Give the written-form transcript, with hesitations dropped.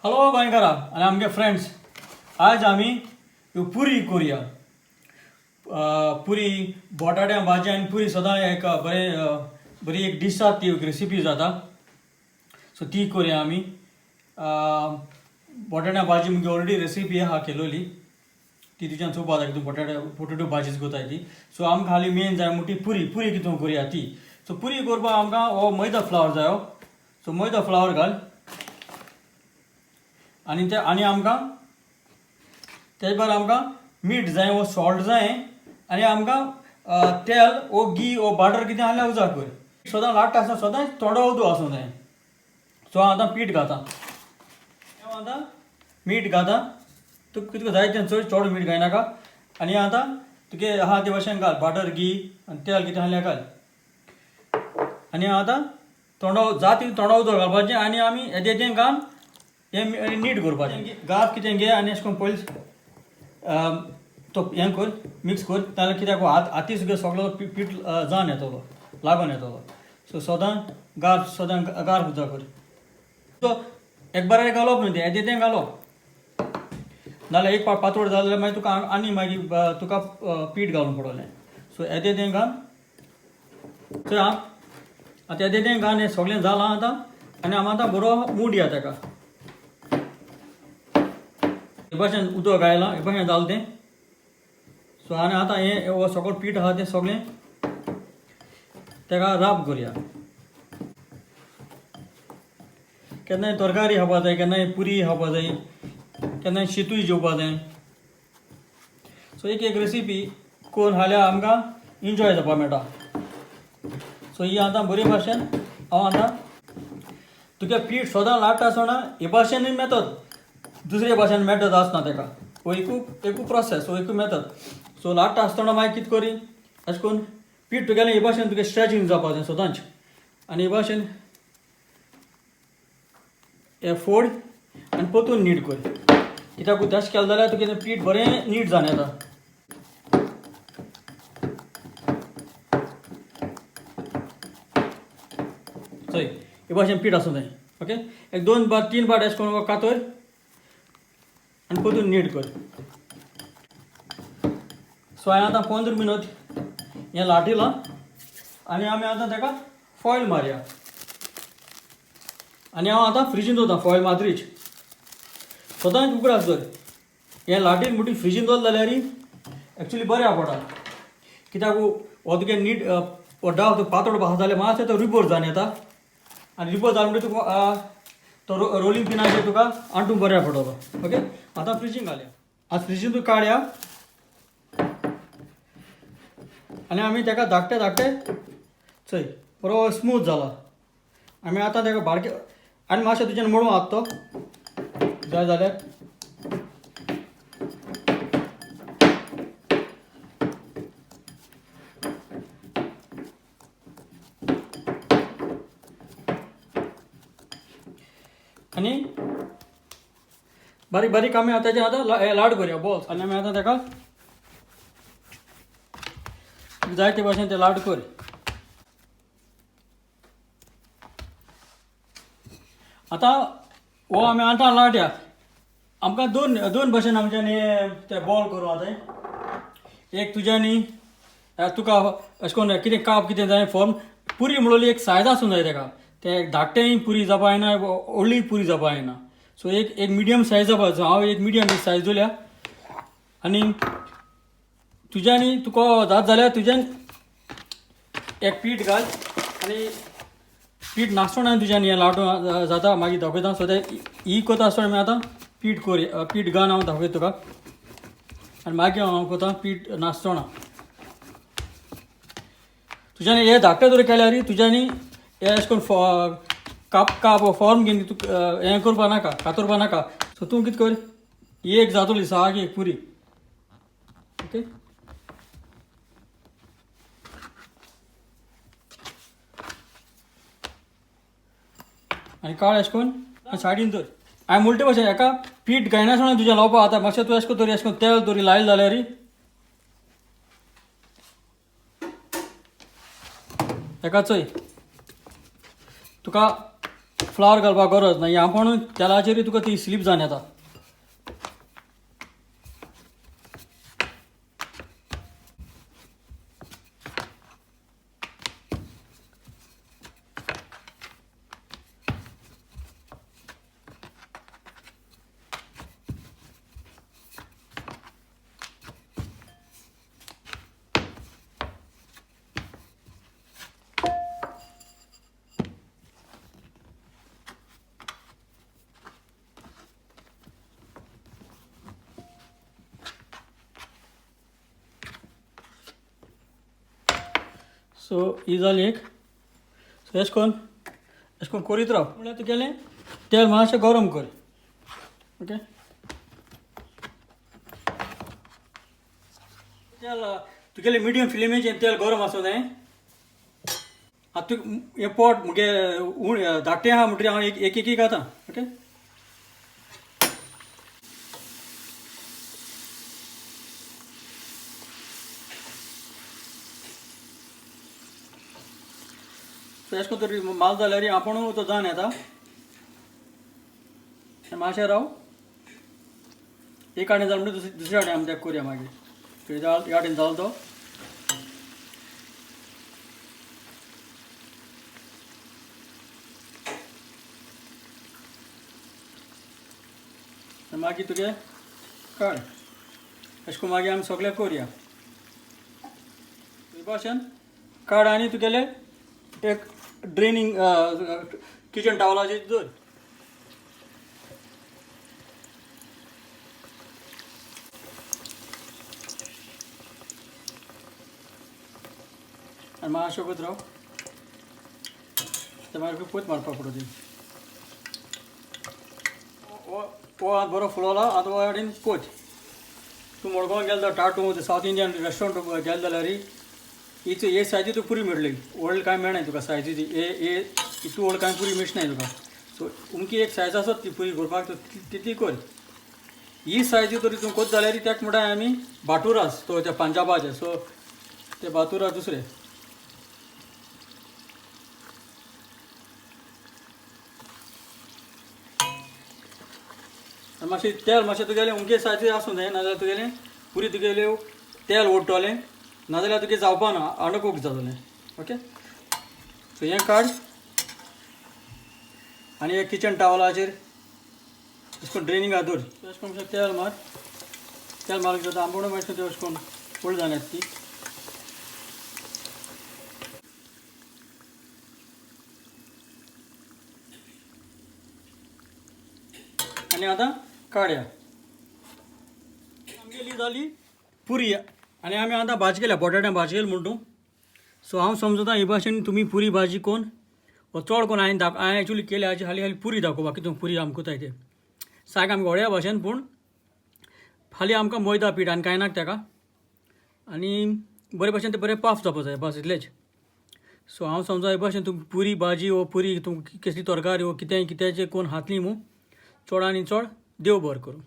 Hello गोंयकारा आनी आमगे friends. आज आमी पुरी करुया. पुरी बटाट्या भाजी आनी पुरी सदां एक बरी एक डिश आसा, ती एक रेसिपी जाता. सो ती करुया आमी. बटाट्या भाजी मुगे ऑलरेडी रेसिपी आहा केलोली, ती तुज्यान चोवपा जाय तूं पोटेटो भाजीच कोताय ती. सो आमकां हाली मेन जाय म्हणटी पुरी कितून करुया ती. सो पुरी करपाक आमकां हो मैदा फ्लावर जायो. सो मैदा फ्लावर घाल आनी आमकां तेज भायर आमकां मीठ जाय वो सॉल्ट जाय आनी आमकां तेल वो घी वो बटर कितें आहल्यार उजा कर. सदां लाट्टा आसतना सदां थोडो उदो आसूं जाय. सो हांव आतां पीठ घातां. हांव आतां मीठ घातां. तुका जाय तें चड मीठ घायनाका. आनी आतां तुगे आहा ते भाशेन घाल बटर घी आनी तेल कितें आहल्यार घाल. आनी आतां जाता तितलें थोडो उदक घालपाचें आनी आमी येदें घाल हें नीट करपाचें. गाफ कितें घे आनी अशें करून पयलीं तो हें कर, मिक्स कर. नाजाल्यार कित्याक हाती सुद्दां सगळो पीठ जावन येतलो, लागून येतलो. सो सदां गाफ सुद्दां कर. सो एक बार घालप न्हू तें येदें घालप. नाजाल्यार एक पातळ जालें जाल्यार मागीर तुका आनी मागीर तुका पीठ घालूंक पडटलें. सो येदें घाल. सो आतां येदें घाल. हें सगळें जालां आतां. आनी आमी आतां बरो मूड या ताका. हे भाशेन उदक घायलां, हे भाशेन जालें तें. सो आनी आतां हें हो सगळो पीठ आहा तें सगळें तेका राब करुया. केन्नाय तरकारी खावपा जाय, केन्नाय पुरी खावपा जाय, केन्नाय शितूय जेवपा जाय. सो एक रेसिपी करून खाल्यार आमकां इन्जॉय जावपा मेळटा. सो ही आतां बरे भाशेन हांव आतां तुगे पीठ सदां लाट्टा आसतना हे भाशेनूय मेथड, दुसरे भाशेन मेथड आसना तेका. हो एकू प्रोसेस, हो एकू मेथड. सो लाट्टा आसतना मागीर कितें करी, अशें करून पीठ तुगेलें हे भाशेन तुगे स्ट्रेचींग जावपा जाय सदांच. आनी हे भाशेन हें फोड आनी परतून नीट कर. कित्याक तशें केलें जाल्यार तुगे पीठ बरें नीट जावन येता. चोय हे भाशेन पीठ आसूं जाय. ओके, एक 2-3 पाट अशें करून कातर आनी परतून नीट कर. सो हांवें आतां 15 मिनट हें लाटिलां आनी आमी आतां ताका फॉयल मारया. आनी हांव आतां फ्रिजीन दवरतां फॉयल मात्रीच. सदांच उगडास दवर. हें लाटीन म्हणटी फ्रिजीन दवरलें जाल्यार एक्चुली बऱ्या पडटा. कित्याक हो तुगे नीट डाव पातळ आसा जाल्यार मातशें तो रिपोर जावन येता. आनी रिपोर जालो म्हणटकीर तुका तो रोलिंग पिनाचेर तुका आंटूंक बऱ्या पडटलो. ओके, आतां फ्रिजीन घालया. आज फ्रिजीन तुका काडया आनी आमी ताका धाकटे चोय बरो स्मूथ जाला. आमी आतां ताका बारके आनी मातशें तुज्यान मळूं आसा तो जाय जाल्यार. आनी बारीक आमी आतां आतां लाड करुया बॉल्स. आनी आमी आतां ताका जाय ते भाशेन ते लाड कर. आतां हो आमी आतां लाटया. आमकां दोन भाशेन आमच्यानी ते बॉल करूं जाय. एक तुज्यानी तुका अशें करून कितें काप कितें जाय फॉर्म. पुरी म्हणली एक सायज आसूं जाय ताका. ते धाकटेय पुरी जावपा जायना, व्हडली पुरी जावपा जायना. सो एक मिडियम सायज जावपा जाय. हांव एक मिडियम सायज दवरल्या. आनी तुज्यानी तुका जाता जाल्यार तुज्यान एक पीठ घाल आनी पीठ नासतना तुज्यान हें लाटूं जाता. मागीर दाखयता. सो ही कोता आसतना आमी आतां पीठ घालन हांव दाखयता तुका. आनी मागीर हांव कोता पीठ नासतना. तुज्यानी हे धाकटे जर केल्यार तुज्यानी हे अशें करून काप फॉर्म घेवन हें करपा नाका, कातरपा नाका. सो तूं कितें कर, ही एक जातली सारक एक पुरी. ओके, आनी काळ अशें करून सायडीन दवर. हांवें म्हणटा भशेन हेका पीठ घायनासतना तुज्या लावपा आतां मातशें तूं अशें करून तेल तरी लायलें जाल्यार हेका चोय तुका फ्लावर घालपाक गरज ना आपण तेलाचेर तुका ती स्लीप जावन येता. सो ही जाली एक. सो एश कोन्न करीत राव म्हणल्यार तुगेलें तेल मातशें गरम कर. ओके तेल तुगेलें मिडियम फ्लेमीचेर तेल गरम आसूं जाय. आतां हें पोट मुगे धाकटें आहा म्हणटरी हांव एक एक घाता. ओके सो एश कोन्न तरी माल जाल्यार आपण तो जावन येता. मातशें राव एक आडेन जाल म्हणटा दुसरे आडेन आमी तेका करुया मागीर. ह्या आडेन जालो तो मागीर तुगे काड अशें करून मागीर आमी सगळें करुया. हे भाशेन काड आनी तुगेलें एक ड्रेनींग किचन टावलाचेर दवर. आनी मातशें कोत राव ते मागीर पोत मारपाक पडटा ती. वो आतां बरो फुलोला. आतां हो आडेन पोत तूं मडगांव गेलो जाल्यार टाटू सावथ इंडियन रेस्टॉरंट गेलो जाल्यार हे सायजी तुका पुरी मेळटली. व्हडली कांय मेळना तुका सायजी ती हे इतू व्हडली कांय पुरी मेळचनाय तुका. सो उमकी एक सायज आसत ती पुरी करपाक तितली कर. ही सायजी तरी तूं कोत जाल्यार ताका म्हणटा आमी बाटुरास तो त्या पंजाबाचे. सो ते बाटुरास दुसरे. मातशें तेल मातशें तुगेलें उमके सायजी आसूं जाय. नाजाल्यार तुगेलें पुरी तुगेलें तेल ओडटलें नाजाल्यार तुगे जावपा ना आडकोक जातलें. ओके सो हें काड आनी एक किचन टावलाचेर अशें करून ड्रेनींगा दवर. अशें करून तेल मार. तेल मारूंक जाता आंबोण मातशें तें अशें करून फूल जावन येता ती. आनी आतां काडया. आमगेली जाली पुरी. आनी आमी आतां भाजी केल्या बटाट्यां भाजी केली म्हणटू. सो हांव समजता हे भाशेन तुमी पुरी भाजी कोन्न चड कोन्न हांवें एक्चुली केली हाची हाली पुरी दाखोवपाक कितें पुरी आमकां कोताय ते सारकें आमकां व्हड्या भाशेन. पूण हाली आमकां मैदा पीठ आनी कांय नाका तेका. आनी बरे भाशेन तें बरें पाफ जावपा जाय बस इतलेंच. सो हांव समजा हे भाशेन तुमी पुरी भाजी वो पुरी तुमकां कसली तरकारी वो कितेंय कित्याचें कोन्न हातली मू चड आनी चड देव बरें करूं.